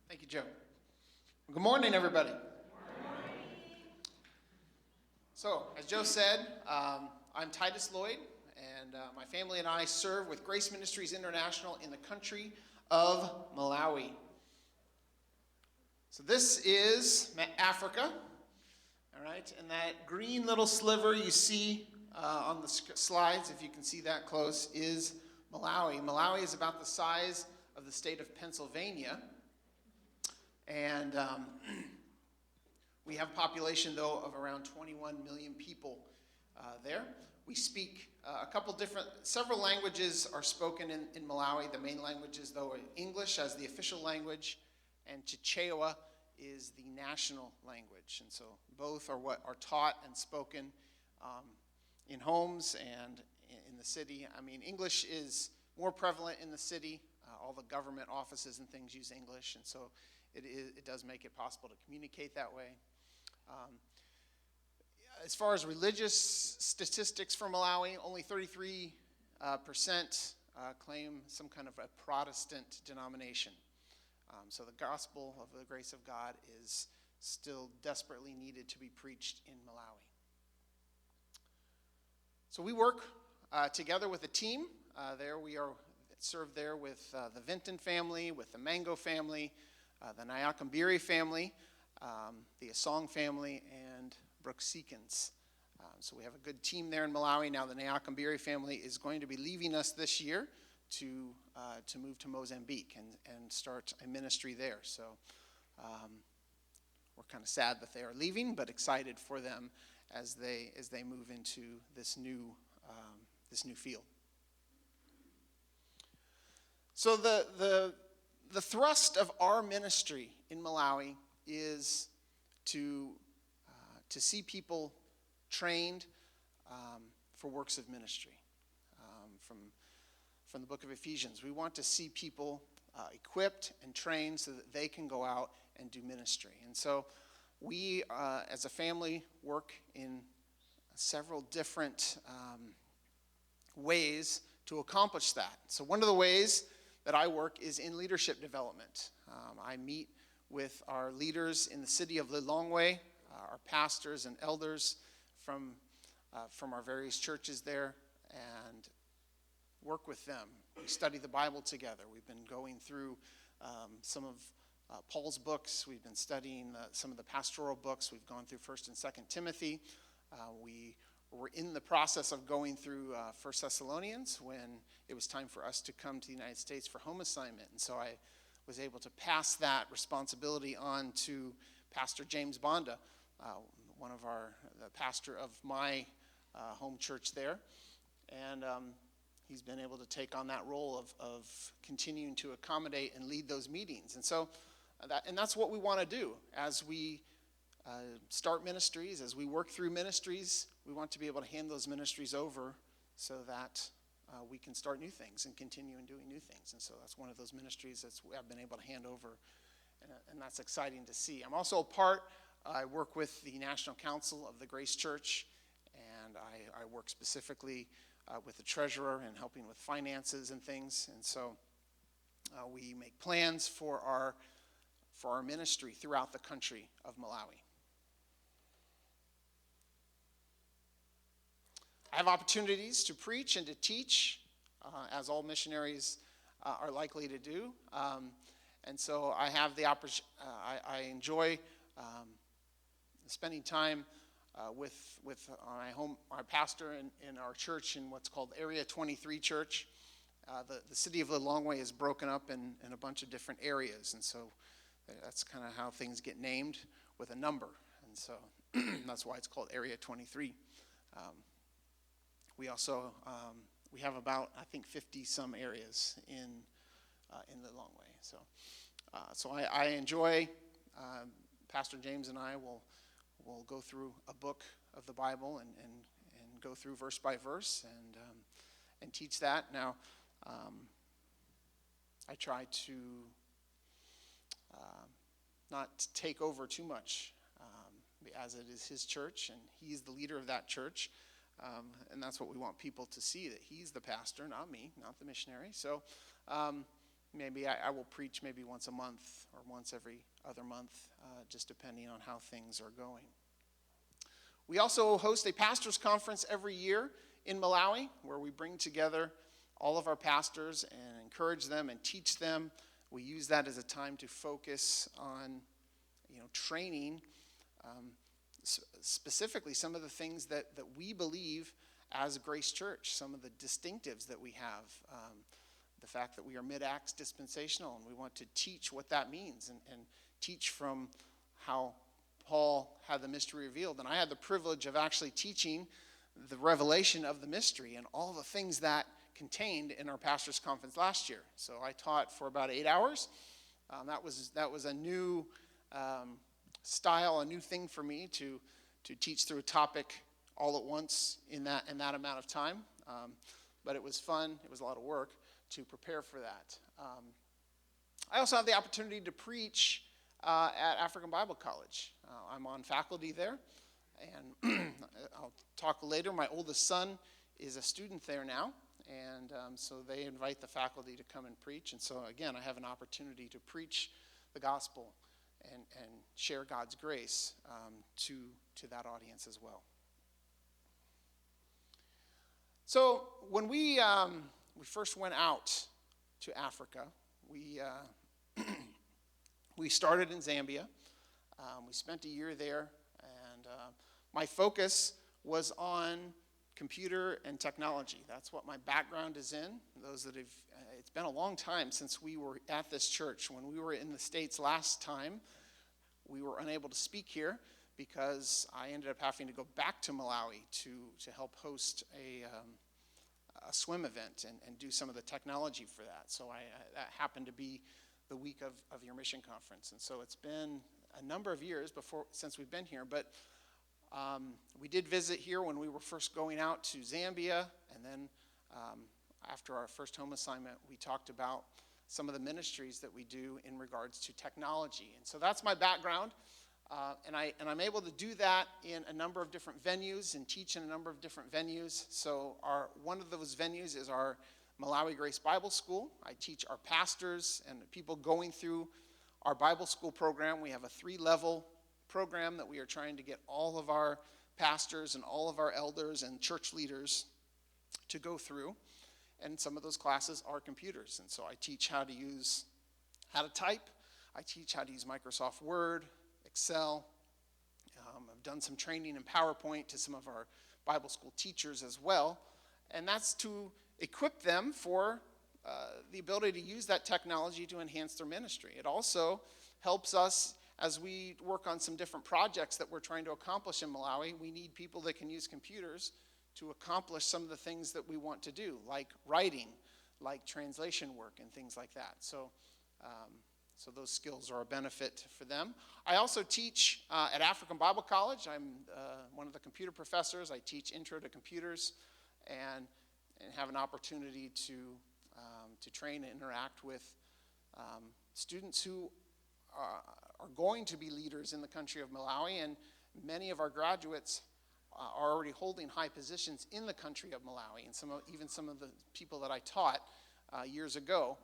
Thank you, Joe. Good morning, everybody. Good morning. So, as Joe said, I'm Titus Lloyd, and my family and I serve with Grace Ministries International in the country of Malawi. So this is Africa, all right? And that green little sliver you see on the slides, if you can see that close, is Malawi. Malawi is about the size of the state of Pennsylvania. And we have a population, though, of around 21 million people there. We speak several languages are spoken in Malawi. The main languages, though, are English as the official language, and Chichewa is the national language. And so both are what are taught and spoken in homes and in the city. I mean, English is more prevalent in the city. All the government offices and things use English, and so it does make it possible to communicate that way. As far as religious statistics for Malawi, only 33% claim some kind of a Protestant denomination. So the gospel of the grace of God is still desperately needed to be preached in Malawi. So we work together with a team. We are served there with the Vinton family, with the Mango family, the Nyakambiri family, the Asong family, and Brooke Seekins. So we have a good team there in Malawi. Now the Nyakambiri family is going to be leaving us this year to move to Mozambique and start a ministry there. So we're kind of sad that they are leaving, but excited for them as they move into this new field. So the thrust of our ministry in Malawi is to see people trained for works of ministry. From the book of Ephesians, we want to see people equipped and trained so that they can go out and do ministry. And so we, as a family, work in several different ways to accomplish that. So one of the ways that I work is in leadership development. I meet with our leaders in the city of Lilongwe, our pastors and elders from our various churches there, and work with them. We study the Bible together. We've been going through some of Paul's books. We've been studying some of the pastoral books. We've gone through 1st and 2nd Timothy. We were in the process of going through 1 Thessalonians when it was time for us to come to the United States for home assignment. And so I was able to pass that responsibility on to Pastor James Bonda, the pastor of my home church there. And he's been able to take on that role of continuing to accommodate and lead those meetings. And so that's what we want to do as we start ministries, as we work through ministries. We want to be able to hand those ministries over so that we can start new things and continue in doing new things. And so that's one of those ministries that I've been able to hand over, and that's exciting to see. I'm also I work with the National Council of the Grace Church, and I work specifically with the treasurer and helping with finances and things. And so we make plans for our ministry throughout the country of Malawi. I have opportunities to preach and to teach, as all missionaries are likely to do. And so I have the opportunity. I enjoy spending time with my pastor in our church in what's called Area 23 Church. The city of Lilongwe is broken up in a bunch of different areas, and so that's kind of how things get named with a number. And so that's why it's called Area 23. We also we have about, I think, 50 some areas in Lilongwe. So I enjoy. Pastor James and I will go through a book of the Bible and go through verse by verse and teach that. Now, I try to not take over too much, as it is his church and he's the leader of that church. And that's what we want people to see, that he's the pastor, not me, not the missionary. So maybe I will preach maybe once a month or once every other month, just depending on how things are going. We also host a pastors' conference every year in Malawi, where we bring together all of our pastors and encourage them and teach them. We use that as a time to focus on, training, specifically some of the things that we believe as Grace Church, some of the distinctives that we have, the fact that we are mid-Acts dispensational, and we want to teach what that means and teach from how Paul had the mystery revealed. And I had the privilege of actually teaching the revelation of the mystery and all the things that contained in our pastors' conference last year. So I taught for about 8 hours. That was a new style, a new thing for me to teach through a topic all at once in that amount of time. But it was fun. It was a lot of work to prepare for that. I also have the opportunity to preach at African Bible College. I'm on faculty there, and I'll talk later. My oldest son is a student there now, and so they invite the faculty to come and preach. And so, again, I have an opportunity to preach the gospel and share God's grace to that audience as well. So when we first went out to Africa, we started in Zambia. We spent a year there, and my focus was on computer and technology. That's what my background is in. It's been a long time since we were at this church. When we were in the States last time, we were unable to speak here because I ended up having to go back to Malawi to help host a swim event and do some of the technology for that. So that happened to be the week of your mission conference. And so it's been a number of years since we've been here, but we did visit here when we were first going out to Zambia, and then after our first home assignment, we talked about some of the ministries that we do in regards to technology. And so that's my background, and I'm able to do that in a number of different venues and teach in a number of different venues. So one of those venues is our Malawi Grace Bible School. I teach our pastors and people going through our Bible school program. We have a 3-level program that we are trying to get all of our pastors and all of our elders and church leaders to go through. And some of those classes are computers. And so I teach how to type. I teach how to use Microsoft Word, Excel. I've done some training in PowerPoint to some of our Bible school teachers as well. And that's to equip them for the ability to use that technology to enhance their ministry. It also helps us as we work on some different projects that we're trying to accomplish in Malawi. We need people that can use computers to accomplish some of the things that we want to do, like writing, like translation work, and things like that. So those skills are a benefit for them. I also teach at African Bible College. I'm one of the computer professors. I teach Intro to Computers and have an opportunity to train and interact with students who are going to be leaders in the country of Malawi, and many of our graduates are already holding high positions in the country of Malawi, and even some of the people that I taught years ago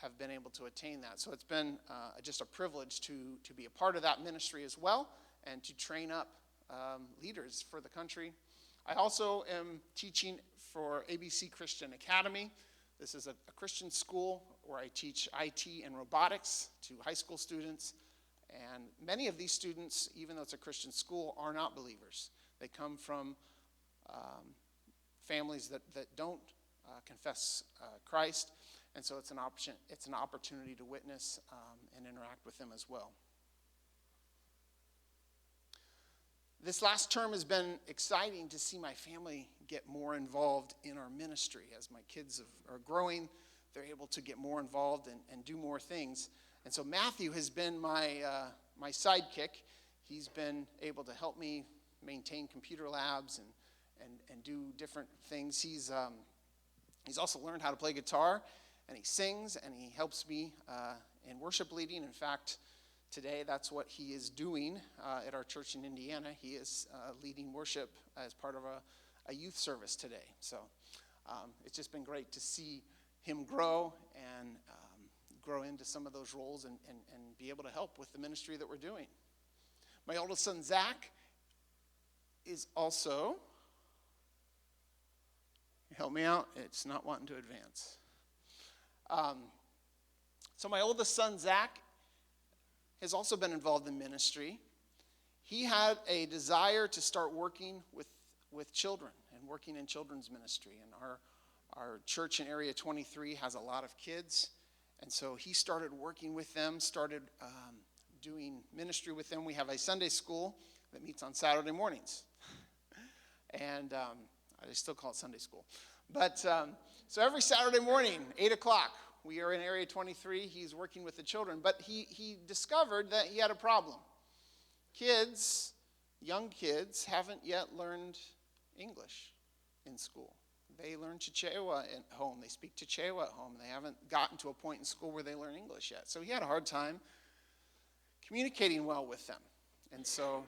have been able to attain that. So it's been just a privilege to be a part of that ministry as well, and to train up leaders for the country. I also am teaching for ABC Christian Academy. This is a Christian school where I teach IT and robotics to high school students. And many of these students, even though it's a Christian school, are not believers. They come from families that don't confess Christ. And so it's an opportunity to witness and interact with them as well. This last term has been exciting to see my family get more involved in our ministry. As my kids are growing, they're able to get more involved and do more things. And so Matthew has been my sidekick. He's been able to help me maintain computer labs and do different things. He's also learned how to play guitar, and he sings, and he helps me in worship leading. In fact, today, that's what he is doing at our church in Indiana. He is leading worship as part of a youth service today. So it's just been great to see him grow and grow into some of those roles and be able to help with the ministry that we're doing. My oldest son, Zach, is also, help me out, it's not wanting to advance. So my oldest son, Zach, has also been involved in ministry. He had a desire to start working with children and working in children's ministry. And our church in Area 23 has a lot of kids. And so he started working with them, started doing ministry with them. We have a Sunday school that meets on Saturday mornings. And I still call it Sunday school. But so every Saturday morning, 8 o'clock, we are in Area 23. He's working with the children. But he discovered that he had a problem. Kids, young kids, haven't yet learned English in school. They learn Chichewa at home. They speak Chichewa at home. They haven't gotten to a point in school where they learn English yet. So he had a hard time communicating well with them. And so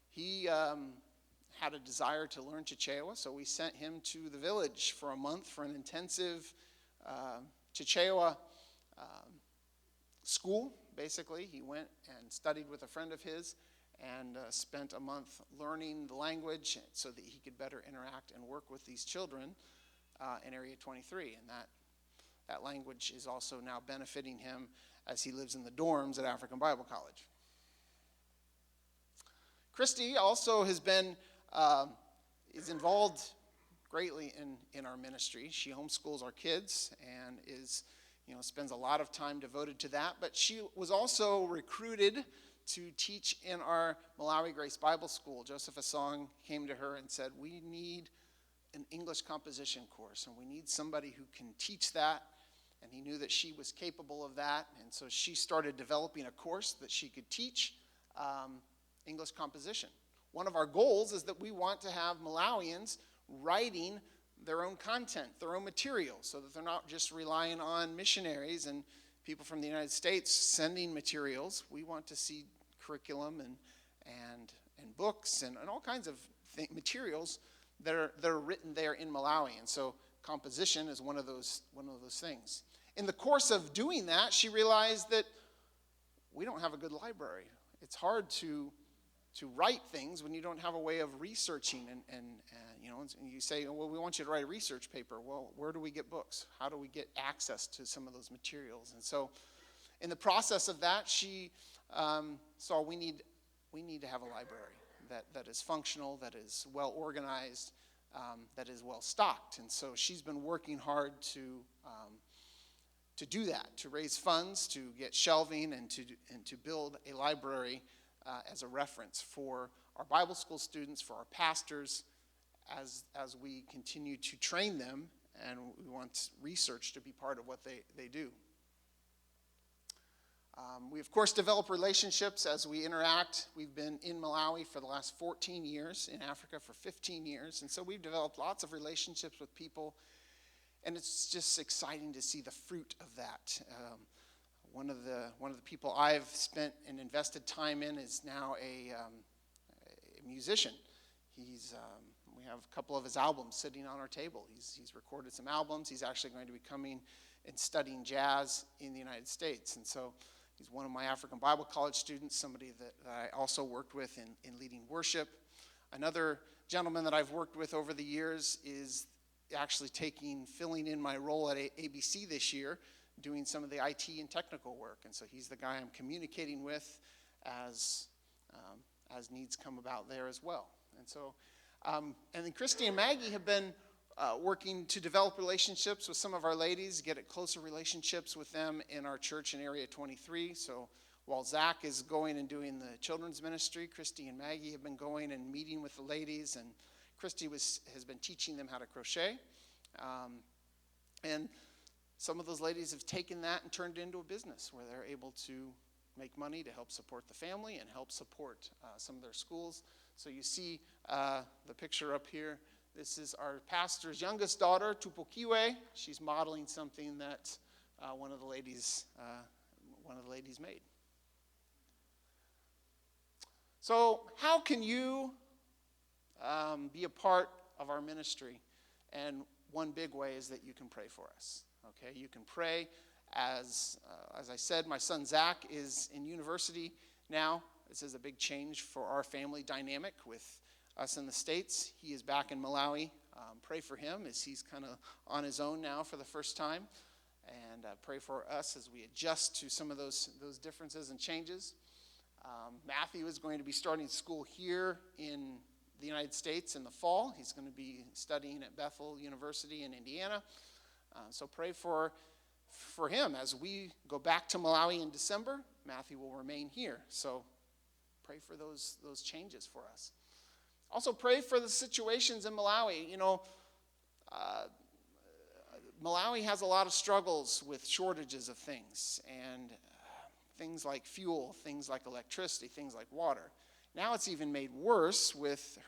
he had a desire to learn Chichewa. So we sent him to the village for a month for an intensive Chichewa school, basically. He went and studied with a friend of his and spent a month learning the language so that he could better interact and work with these children in Area 23. And that language is also now benefiting him as he lives in the dorms at African Bible College. Kristy also has been, is involved greatly in our ministry. She homeschools our kids and spends a lot of time devoted to that. But she was also recruited to teach in our Malawi Grace Bible School. Joseph Asong came to her and said, we need an English composition course, and we need somebody who can teach that. And he knew that she was capable of that, and so she started developing a course that she could teach English composition. One of our goals is that we want to have Malawians writing their own content, their own material, so that they're not just relying on missionaries and people from the United States sending materials. We want to see curriculum and books and all kinds of materials that are written there in Malawi. And so composition is one of those things. In the course of doing that, she realized that we don't have a good library. It's hard to write things when you don't have a way of researching and you say, well, we want you to write a research paper. Well, where do we get books? How do we get access to some of those materials? And so in the process of that, she saw we need to have a library that is functional, that is well organized, that is well stocked. And so she's been working hard to do that, to raise funds, to get shelving, and to build a library as a reference for our Bible school students, for our pastors, as we continue to train them, and we want research to be part of what they do. We, of course, develop relationships as we interact. We've been in Malawi for the last 14 years, in Africa for 15 years, and so we've developed lots of relationships with people, and it's just exciting to see the fruit of that. One of the people I've spent and invested time in is now a musician. We have a couple of his albums sitting on our table. He's recorded some albums. He's actually going to be coming and studying jazz in the United States. And so he's one of my African Bible College students, somebody that I also worked with in leading worship. Another gentleman that I've worked with over the years is actually filling in my role at ABC this year, doing some of the IT and technical work. And so he's the guy I'm communicating with as needs come about there as well. And so, and then Kristy and Maggie have been working to develop relationships with some of our ladies, get closer relationships with them in our church in Area 23. So while Zach is going and doing the children's ministry, Kristy and Maggie have been going and meeting with the ladies, and Kristy has been teaching them how to crochet. And some of those ladies have taken that and turned it into a business where they're able to make money to help support the family and help support some of their schools. So you see the picture up here. This is our pastor's youngest daughter, Tupokiwe. She's modeling something that one of the ladies made. So how can you be a part of our ministry? And one big way is that you can pray for us. Okay, you can pray As I said, my son Zach is in university now. This is a big change for our family dynamic with us in the States. He is back in Malawi. Pray for him as he's kind of on his own now for the first time. And pray for us as we adjust to some of those differences and changes. Matthew is going to be starting school here in the United States in the fall. He's going to be studying at Bethel University in Indiana. So pray for him as we go back to Malawi in December. Matthew will remain here. So pray for those changes for us. Also pray for the situations in Malawi. Malawi has a lot of struggles with shortages of things, and things like fuel, things like electricity, things like water. Now it's even made worse with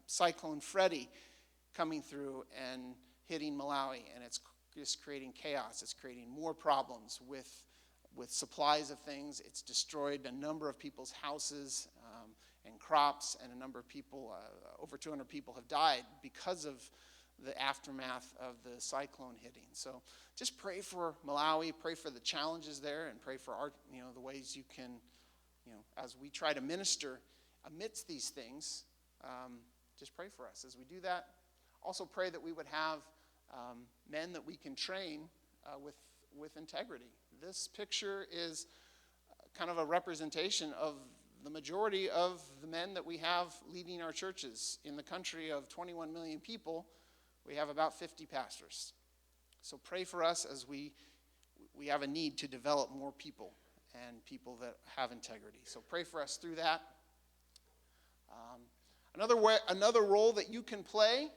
Cyclone Freddy coming through and hitting Malawi, and it's just creating chaos. It's creating more problems with supplies of things. It's destroyed a number of people's houses and crops, and a number of people, over 200 people have died because of the aftermath of the cyclone hitting. So just pray for Malawi, pray for the challenges there, and pray for the ways you can, as we try to minister amidst these things, just pray for us as we do that. Also pray that we would have men that we can train with integrity. This picture is kind of a representation of the majority of the men that we have leading our churches. In the country of 21 million people, we have about 50 pastors. So pray for us as we have a need to develop more people and people that have integrity. So pray for us through that. Another role that you can play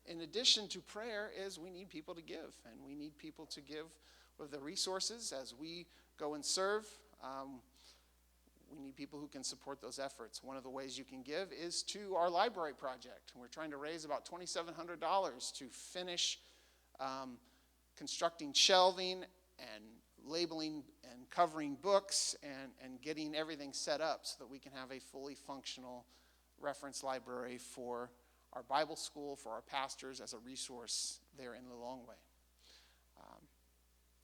in addition to prayer is we need people to give, and we need people to give with the resources as we go and serve. We need people who can support those efforts. One of the ways you can give is to our library project. We're trying to raise about $2,700 to finish constructing shelving and labeling and covering books and getting everything set up so that we can have a fully functional reference library for our Bible school, for our pastors as a resource there in Lilongwe.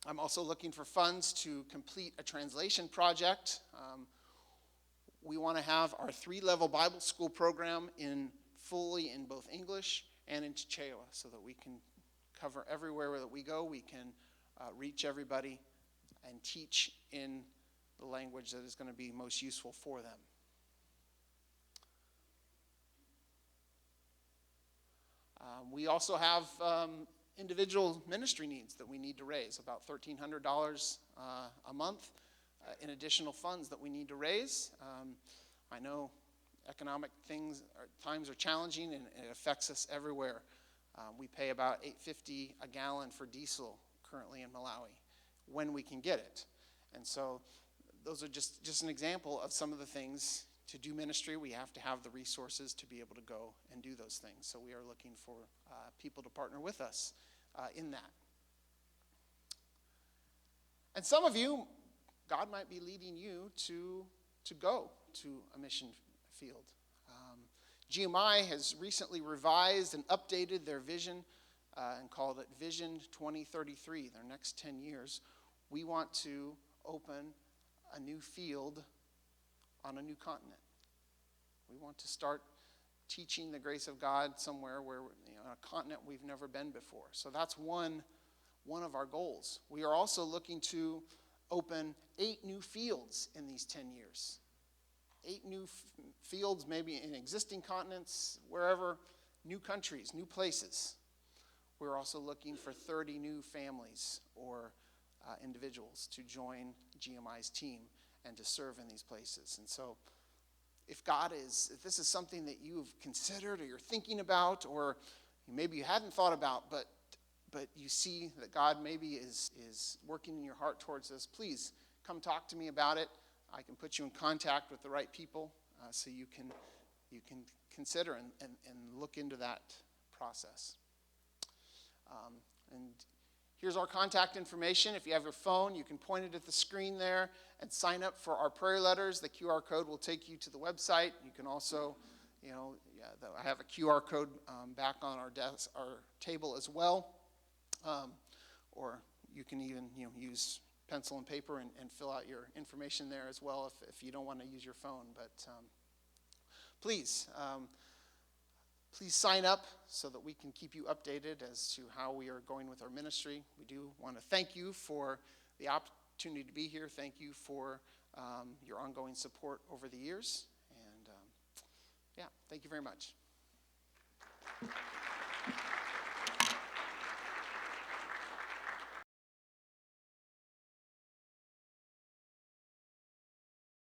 I'm also looking for funds to complete a translation project. We want to have our 3-level Bible school program fully in both English and in Chichewa so that we can cover everywhere that we go. We can reach everybody and teach in the language that is going to be most useful for them. We also have individual ministry needs that we need to raise, about $1,300 a month in additional funds that we need to raise. I know economic times are challenging, and it affects us everywhere. We pay about $8.50 a gallon for diesel currently in Malawi when we can get it. And so those are just an example of some of the things. To do ministry, we have to have the resources to be able to go and do those things. So we are looking for people to partner with us in that. And some of you, God might be leading you to go to a mission field. GMI has recently revised and updated their vision and called it Vision 2033, their next 10 years. We want to open a new field on a new continent. We want to start teaching the grace of God somewhere where, on a continent we've never been before. So that's one of our goals. We are also looking to open 8 new fields in these 10 years. 8 new fields, maybe in existing continents, wherever, new countries, new places. We're also looking for 30 new families or individuals to join GMI's team and to serve in these places. And so if this is something that you've considered or you're thinking about, or maybe you hadn't thought about, but you see that God maybe is working in your heart towards this, please come talk to me about it. I can put you in contact with the right people so you can consider and look into that process. And here's our contact information. If you have your phone, you can point it at the screen there and sign up for our prayer letters. The QR code will take you to the website. You can also, I have a QR code back on our table as well. Or you can even use pencil and paper and fill out your information there as well if you don't want to use your phone. But please sign up so that we can keep you updated as to how we are going with our ministry. We do want to thank you for the opportunity to be here. Thank you for your ongoing support over the years. And thank you very much.